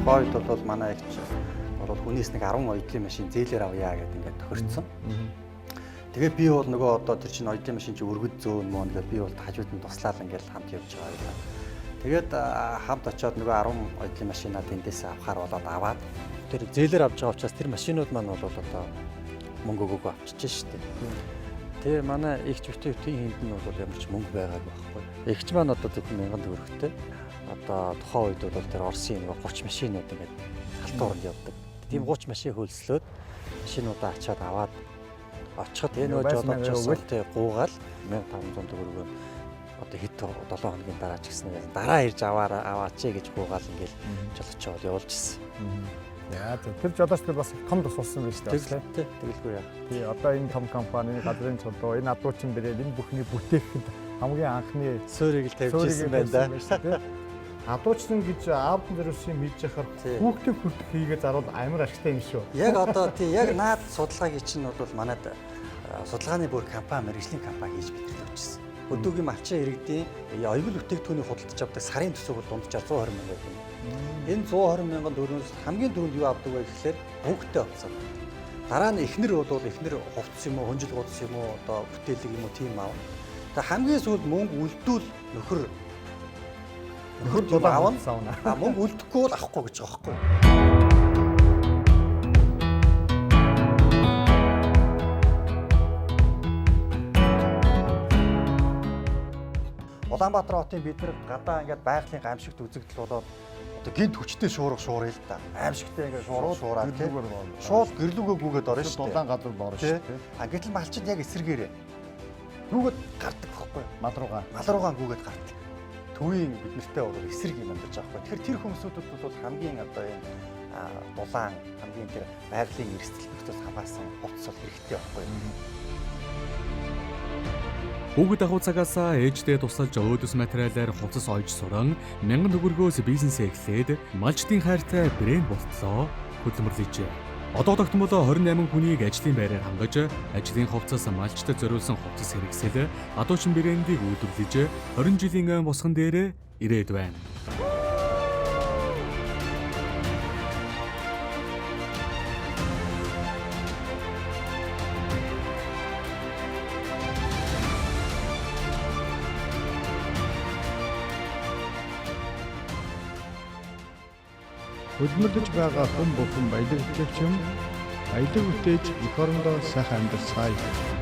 тухайн үед бол манай ихч бол хүнээс нэг 10 оёдлын машин зээлээр авъя гэдэг ингээд тохирцсон. Тэгээд би бол нөгөө одоо тэр чинь оёдлын машин чи өргөд зөөн мөн ингээд би бол хажууд нь туслаад ингээд хамт явж байгаа юм. Тэгээд хамт очиод нөгөө 10 оёдлын машинаа тэндээс авахаар болоод аваад тэр зээлээр авч байгаа учраас тэр машинууд маань бол одоо мөнгө өгөөгүй авчиж штеп. Тэгээ манай ихч битүүтийн хэнд нь бол ямар ч мөнгө байгаагүй байхгүй. Ихч маань одоо 1000 төгрөгтэй. Одоо тухайн үед бол тэр Оросын нэг 30 машинууд ингээд халтууранд явдаг. Тийм 30 машин хөлслөөд машинуудаа ачаад аваад очиход энэ нөгөө жолоочсон тий гуугаал 1500 төгрөгөө одоо хэд 7 хоногийн дараа ч гэсэн дараа ирж аваач гэж гуугаал ингээд жолоочоод явуулж ирсэн. Яа тэр жолооч тэр бас том тус болсон байж таа тий тэгэлгүй яа. Тий одоо энэ том компани газрын чулуу энэ адуучин бэрээ энэ бүхний бүтээхэд хамгийн анхны суурийг л тавьчихсан байна да. Адуучсан гэж аавд нэрсэн мэдж яхаар хүүхдийн хүртэх хийгээ заруул амар ашигтай юм шүү. Яг одоо тий яг наад судалгаагийн чинь бол манайд судалгааны бүр компани мэргэжлийн компани хийж бидрүүлчихсэн. Өдөөгийн малчин иргэдийн оёгол бүтээгдэхүүнийг худалдаж авдаг сарын төсөв бол дунджаар 120 мянга байна. Энэ 120 мянган төгрөгөөс хамгийн түрүүнд юу авдаг вэ гэхээр бүгдээ авцсан. Дараа нь эхнэр бол эхнэр хувцс юм уу, хөнжил гудс юм уу, одоо бүтээлэг юм уу тийм аав. Тэгээ хамгийн сүүлд мөнгө үлдүүл нөхөр дулаан сауна. Мөнгө үлдэхгүй бол авахгүй гэж байгаа байхгүй. Улаанбаатар хотын бид нар гадаа ингээд байгалийн гамшигт үзэгдэл болоод одоо гинт хүчтэй шуургая л да. Аимшигтай ингээд шуураад тийм. Шууд гэрлүүгөө гүгээд орно шүү дээ. Дулаан гадар орно шүү дээ. А гэтэл малчид яг эсэргээрээ гүгээд гардаг байхгүй. Мал руугаа гүгээд гардаг. Төвийн бид нартай бол эсрэг юм амьдарч байгаа байхгүй. Тэгэхээр тэр хүмүүсүүд бол хамгийн одоо энэ дулаан хамгийн тэр байгалийн эрсдэл нөхцөлд хамаасан хувцас бол хэрэгтэй байхгүй. Бүгд ахуй цагаас ээждээ тусалж өөдөс материалаар хувцас ойж суран 1000 төгрөгөөс бизнес эхлээд малчдын хайртай брэнд болтлоо хөдөлмөрлөжээ. Одоо тогтмол 28 хүнийг ажлын байраар хангаж ажлын хувцас малчдад зориулсан хувцас хэрэгсэл адуучин брэндийг үйлдвэрлэж 20 жилийн босгон дээр ирээд байна. Хөдөлмөрлөж байгаа хүн бүхэн баялаг хүлээгч юм. Баялаг хүлээж эх орондоо сайхан амьдрацгаая.